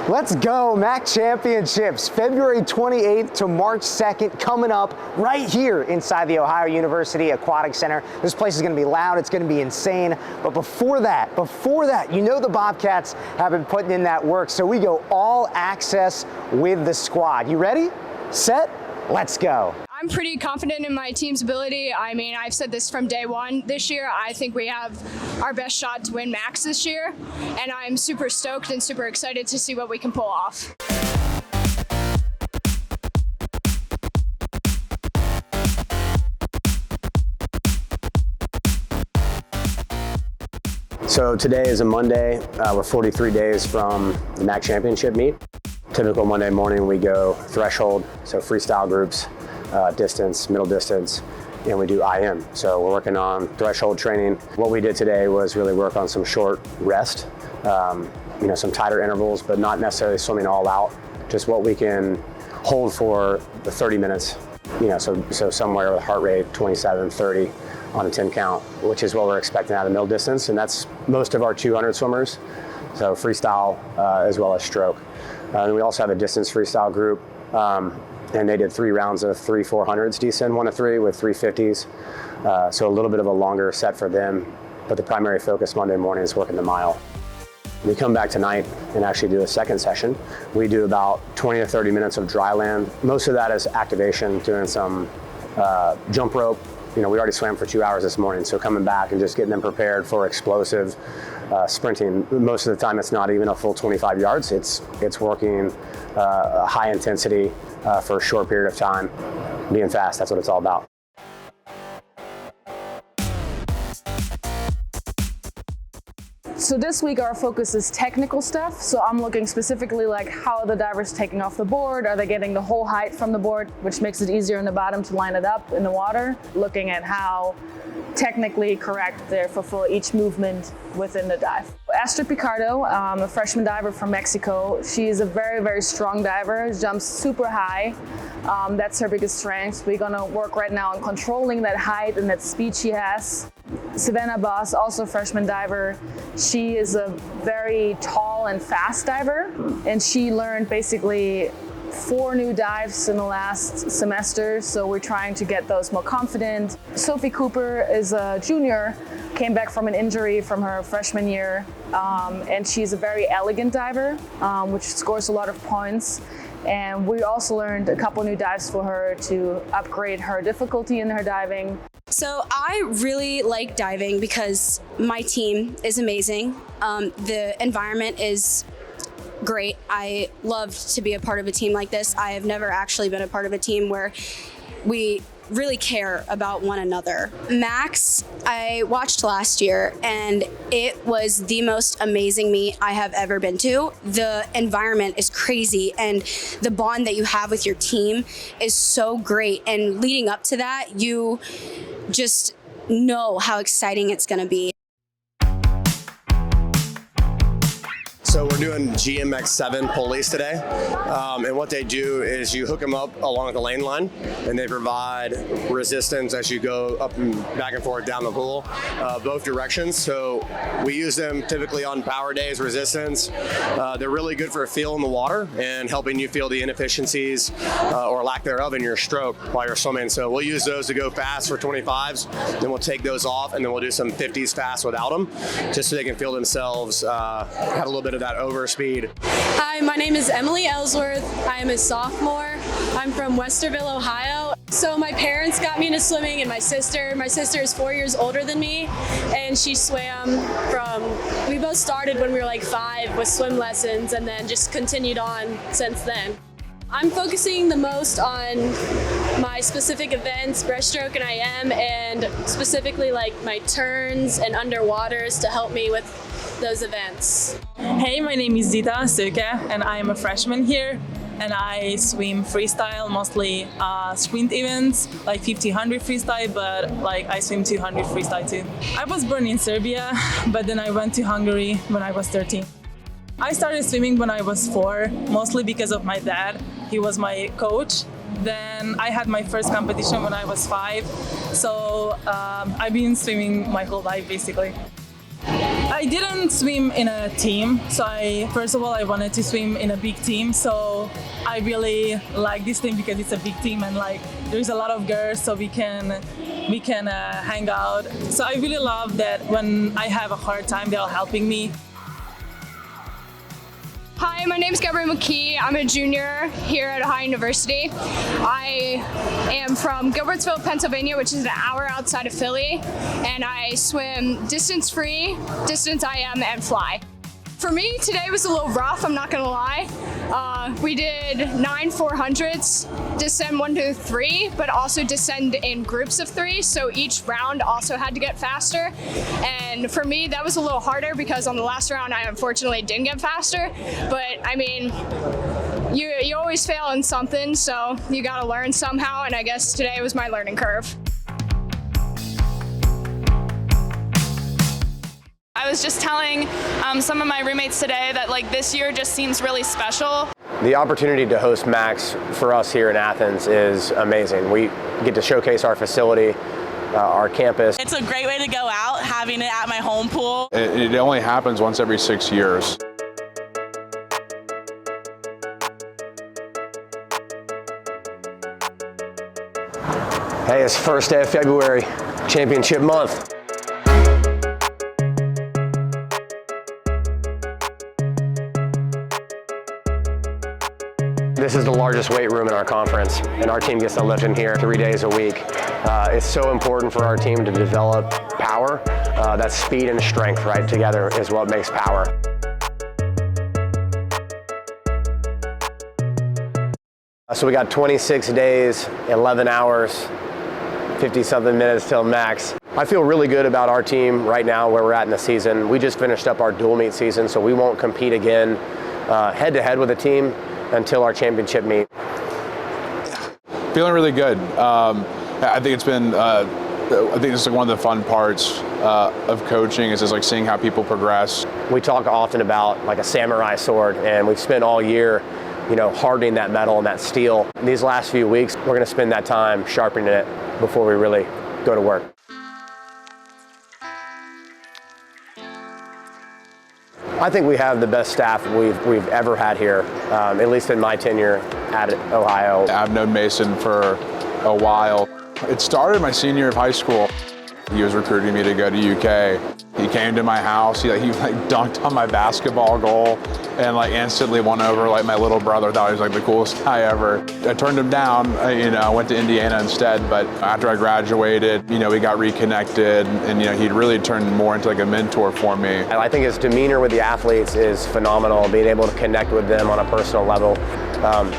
Let's go, MAC Championships, February 28th to March 2nd, coming up right here inside the Ohio University Aquatic Center. This place is going to be loud, it's going to be insane, but before that, you know the Bobcats have been putting in that work, so we go all access with the squad. You ready? Set? Let's go. I'm pretty confident in my team's ability. I mean, I've said this from day one this year. I think we have our best shot to win MACs this year, and I'm super stoked and super excited to see what we can pull off. So today is a Monday. We're 43 days from the MAC Championship meet. Typical Monday morning, we go threshold, so freestyle groups, distance, middle distance, and we do IM. So we're working on threshold training. What we did today was really work on some short rest, some tighter intervals, but not necessarily swimming all out, just what we can hold for the 30 minutes, so somewhere with heart rate 27, 30 on a 10 count, which is what we're expecting out of middle distance, and that's most of our 200 swimmers, so freestyle as well as stroke. And we also have a distance freestyle group, and they did 3 rounds of 3 400s descent 1 to 3 with 350s. So a little bit of a longer set for them, but the primary focus Monday morning is working the mile. We come back tonight and actually do a second session. We do about 20 to 30 minutes of dry land. Most of that is activation, doing some jump rope. We already swam for 2 hours this morning, so coming back and just getting them prepared for explosive sprinting. Most of the time it's not even a full 25 yards. It's working high intensity for a short period of time, being fast. That's what it's all about. So this week our focus is technical stuff. So I'm looking specifically like how are the divers taking off the board? Are they getting the whole height from the board, which makes it easier in the bottom to line it up in the water? Looking at how technically correct they fulfill each movement within the dive. Astrid Picardo, a freshman diver from Mexico, she is a very, very strong diver, jumps super high. That's her biggest strength. We're gonna work right now on controlling that height and that speed she has. Savannah Boss, also a freshman diver, she is a very tall and fast diver, and she learned basically 4 new dives in the last semester, so we're trying to get those more confident. Sophie Cooper is a junior, came back from an injury from her freshman year, and she's a very elegant diver, which scores a lot of points. And we also learned a couple new dives for her to upgrade her difficulty in her diving. So I really like diving because my team is amazing. The environment is great. I love to be a part of a team like this. I have never actually been a part of a team where we really care about one another. Max, I watched last year and it was the most amazing meet I have ever been to. The environment is crazy and the bond that you have with your team is so great. And leading up to that, you just know how exciting it's gonna be. So we're doing GMX7 pulleys today, and what they do is you hook them up along the lane line, and they provide resistance as you go up and back and forth down the pool, both directions. So we use them typically on power days, resistance. They're really good for feeling the water and helping you feel the inefficiencies or lack thereof in your stroke while you're swimming. So we'll use those to go fast for 25s, then we'll take those off, and then we'll do some 50s fast without them, just so they can feel themselves have a little bit of that overspeed. Hi, my name is Emily Ellsworth. I am a sophomore. I'm from Westerville, Ohio. So my parents got me into swimming, and my sister is 4 years older than me, and she swam we both started when we were like 5 with swim lessons and then just continued on since then. I'm focusing the most on my specific events, breaststroke and IM, and specifically like my turns and underwaters to help me with those events. Hey, my name is Zita Söke and I am a freshman here, and I swim freestyle, mostly sprint events like 50-100 freestyle, but like I swim 200 freestyle too. I was born in Serbia, but then I went to Hungary when I was 13. I started swimming when I was 4, mostly because of my dad. He was my coach. Then I had my first competition when I was 5, so I've been swimming my whole life basically. I I didn't swim in a team, so first of all I wanted to swim in a big team, so I really like this team because it's a big team and like there's a lot of girls, so we can hang out. So I really love that when I have a hard time, they're helping me. Hi, my name is Gabrielle McKee. I'm a junior here at Ohio University. I am from Gilbertsville, Pennsylvania, which is an hour outside of Philly, and I swim distance free, distance IM, and fly. For me, today was a little rough, I'm not gonna lie. We did 9 400s, descend 1 to 3, but also descend in groups of 3, so each round also had to get faster. And for me, that was a little harder because on the last round, I unfortunately didn't get faster. But I mean, you always fail in something, so you gotta learn somehow, and I guess today was my learning curve. I was just telling some of my roommates today that like this year just seems really special. The opportunity to host Max for us here in Athens is amazing. We get to showcase our facility, our campus. It's a great way to go out, having it at my home pool. It only happens once every 6 years. Hey, it's first day of February, championship month. This is the largest weight room in our conference, and our team gets to lift in here 3 days a week. It's so important for our team to develop power. That speed and strength, right, together is what makes power. So we got 26 days, 11 hours, 50-something minutes till max. I feel really good about our team right now where we're at in the season. We just finished up our dual meet season, so we won't compete again head-to-head with a team until our championship meet. Feeling really good. I think it's been, I think it's like one of the fun parts of coaching is just like seeing how people progress. We talk often about like a samurai sword, and we've spent all year, you know, hardening that metal and that steel. These last few weeks, we're gonna spend that time sharpening it before we really go to work. I think we have the best staff we've ever had here, at least in my tenure at Ohio. I've known Mason for a while. It started my senior year of high school. He was recruiting me to go to UK. He came to my house, he dunked on my basketball goal and like instantly won over like my little brother. Thought he was like the coolest guy ever. I turned him down, you know, went to Indiana instead, but after I graduated, you know, we got reconnected and, you know, he'd really turned more into like a mentor for me. I think his demeanor with the athletes is phenomenal, being able to connect with them on a personal level,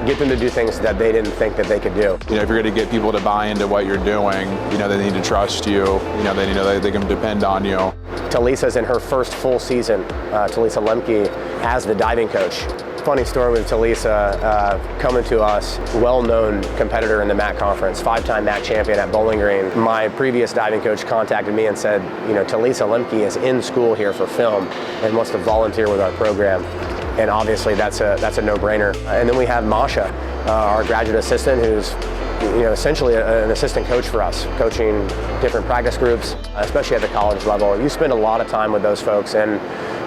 get them to do things that they didn't think that they could do. You know, if you're gonna get people to buy into what you're doing, you know, they need to trust you, you know, they can depend on you. Talisa's in her first full season, Talisa Lemke, as the diving coach. Funny story with Talisa coming to us, well-known competitor in the MAC conference, 5-time MAC champion at Bowling Green. My previous diving coach contacted me and said, you know, Talisa Lemke is in school here for film and wants to volunteer with our program. And obviously that's a no-brainer. And then we have Masha, our graduate assistant, who's, you know, essentially an assistant coach for us, coaching different practice groups, especially at the college level. You spend a lot of time with those folks, and,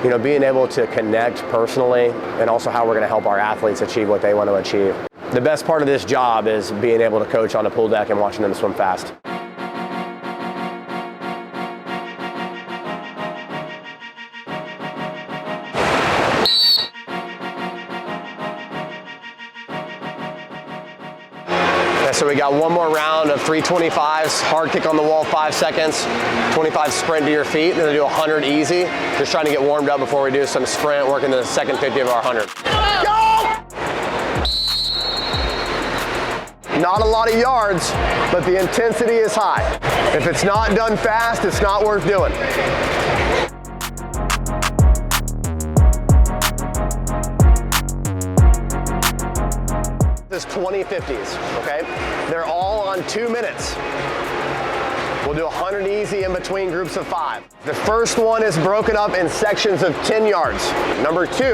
you know, being able to connect personally and also how we're going to help our athletes achieve what they want to achieve. The best part of this job is being able to coach on the pool deck and watching them swim fast. So we got one more round of 325s, hard kick on the wall, 5 seconds, 25 sprint to your feet, then do 100 easy. Just trying to get warmed up before we do some sprint, working the second 50 of our 100. Go! Not a lot of yards, but the intensity is high. If it's not done fast, it's not worth doing. This is 20 50s, okay? They're all on 2 minutes. We'll do 100 easy in between groups of 5. The first one is broken up in sections of 10 yards. Number 2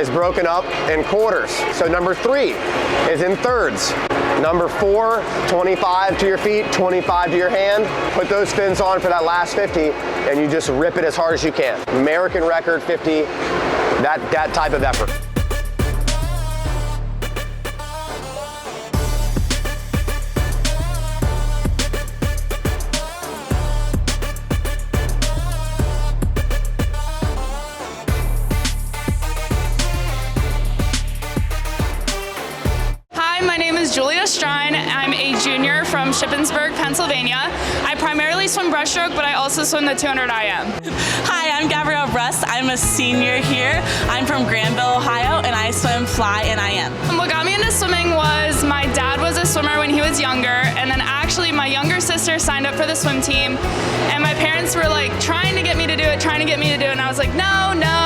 is broken up in quarters. So number 3 is in thirds. Number 4, 25 to your feet, 25 to your hand. Put those fins on for that last 50, and you just rip it as hard as you can. American record 50, that type of effort. My name is Julia Strine. I'm a junior from Shippensburg, Pennsylvania. I primarily swim breaststroke, but I also swim the 200 IM. Hi, I'm Gabrielle Brust. I'm a senior here. I'm from Granville, Ohio, and I swim fly and IM. What got me into swimming was my dad was a swimmer when he was younger, and then actually my younger sister signed up for the swim team, and my parents were like trying to get me to do it, and I was like, no,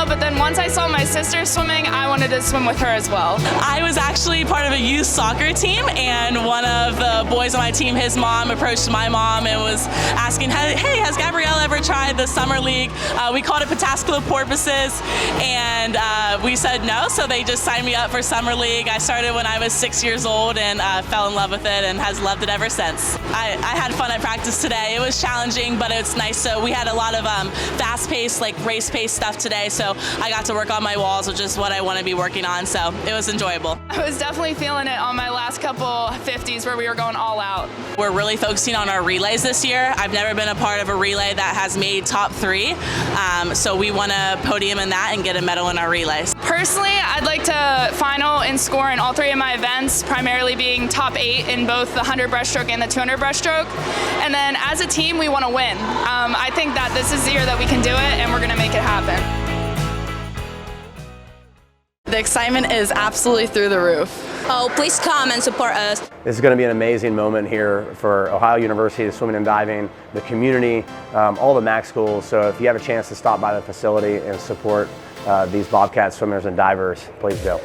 but then once I saw my sister swimming, I wanted to swim with her as well. I was actually part of a youth soccer team, and one of the boys on my team, his mom approached my mom and was asking, hey, has Gabrielle ever tried the summer league? We called it Pataskala Porpoises, and we said no, so they just signed me up for summer league. I started when I was 6 years old and fell in love with it and has loved it ever since. I had fun at practice today. It was challenging, but it's nice. So we had a lot of fast-paced, like race-paced stuff today, so I got to work on my walls, which is what I want to be working on, so it was enjoyable. I was definitely feeling it on my last couple 50s where we were going all out. We're really focusing on our relays this year. I've never been a part of a relay that has made top 3, so we want to podium in that and get a medal in our relays. Personally, I'd like to final and score in all 3 of my events, primarily being top 8 in both the 100 breaststroke and the 200 breaststroke. And then as a team, we want to win. I think that this is the year that we can do it, and we're going to make it happen. The excitement is absolutely through the roof. Oh, please come and support us. This is going to be an amazing moment here for Ohio University, Swimming and Diving, the community, all the MAC schools. So if you have a chance to stop by the facility and support these Bobcat swimmers and divers, please do.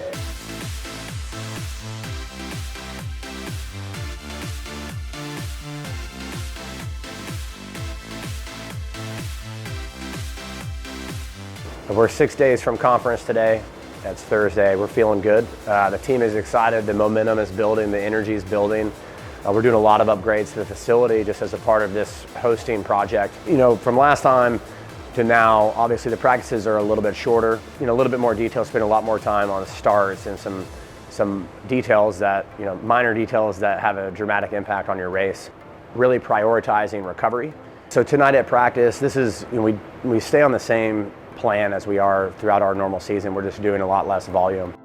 We're 6 days from conference today. That's Thursday. We're feeling good. The team is excited. The momentum is building. The energy is building. We're doing a lot of upgrades to the facility just as a part of this hosting project. You know, from last time to now, obviously the practices are a little bit shorter. You know, a little bit more detail. Spend a lot more time on starts and some details that, you know, minor details that have a dramatic impact on your race. Really prioritizing recovery. So tonight at practice, this is, you know, we stay on the same plan as we are throughout our normal season. We're just doing a lot less volume.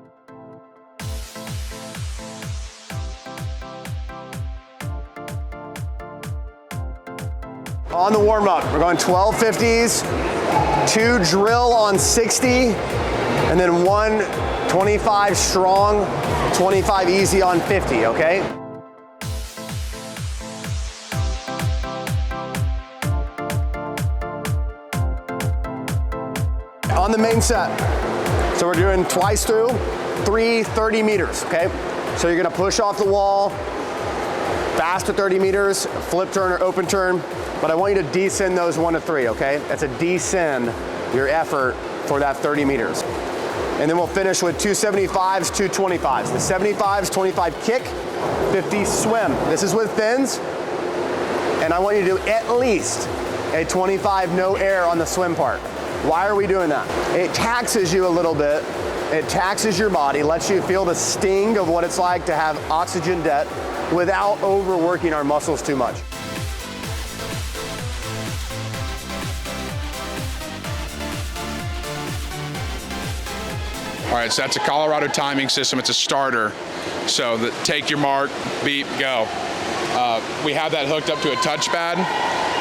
On the warm-up, we're going 12 50s, 2 drill on 60, and then 1 25 strong, 25 easy on 50, okay? On the main set, so we're doing twice through, 3 30 meters, okay? So you're gonna push off the wall, fast to 30 meters, flip turn or open turn, but I want you to descend those 1 to 3, okay? That's a descend your effort for that 30 meters. And then we'll finish with 2 75s, 2 25s. The 75s, 25 kick, 50 swim. This is with fins, and I want you to do at least a 25 no air on the swim part. Why are we doing that? It taxes you a little bit. It taxes your body, lets you feel the sting of what it's like to have oxygen debt without overworking our muscles too much. All right, so that's a Colorado timing system. It's a starter. So take your mark, beep, go. We have that hooked up to a touchpad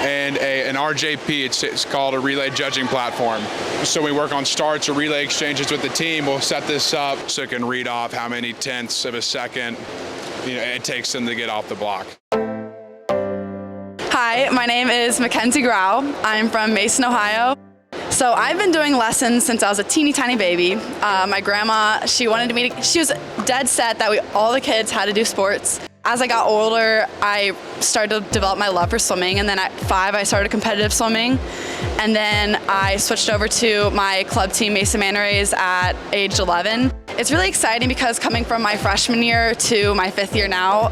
and an RJP, it's called a relay judging platform. So we work on starts or relay exchanges with the team. We'll set this up so it can read off how many tenths of a second it takes them to get off the block. Hi, my name is Mackenzie Grau. I'm from Mason, Ohio. So I've been doing lessons since I was a teeny tiny baby. My grandma, she was dead set that all the kids had to do sports. As I got older, I started to develop my love for swimming, and then at 5 I started competitive swimming, and then I switched over to my club team Mesa Manta Rays at age 11. It's really exciting because coming from my freshman year to my 5th year now,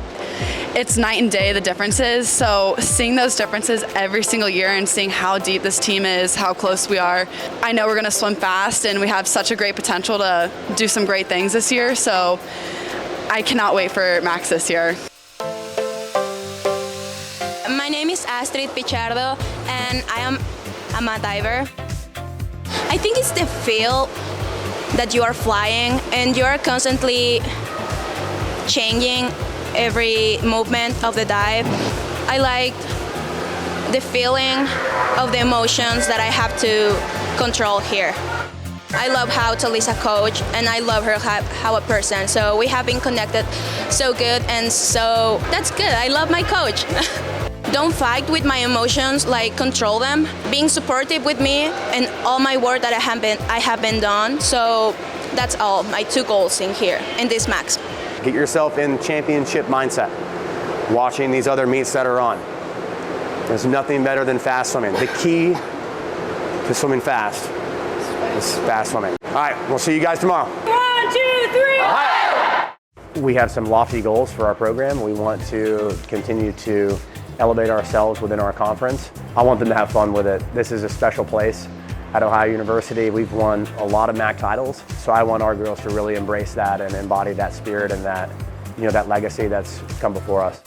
it's night and day the differences. So seeing those differences every single year and seeing how deep this team is, how close we are, I know we're going to swim fast and we have such a great potential to do some great things this year. So I cannot wait for Max this year. My name is Astrid Pichardo and I'm a diver. I think it's the feel that you are flying and you are constantly changing every movement of the dive. I like the feeling of the emotions that I have to control here. I love how Tali's a coach and I love her how a person. So we have been connected so good, and so that's good. I love my coach. Don't fight with my emotions, like control them. Being supportive with me and all my work that I have been done. So that's all my 2 goals in here in this max. Get yourself in championship mindset. Watching these other meets that are on. There's nothing better than fast swimming. The key to swimming fast is fast swimming. All right, we'll see you guys tomorrow. 1, 2, 3. Ohio! We have some lofty goals for our program. We want to continue to elevate ourselves within our conference. I want them to have fun with it. This is a special place at Ohio University. We've won a lot of MAC titles, so I want our girls to really embrace that and embody that spirit and that, that legacy that's come before us.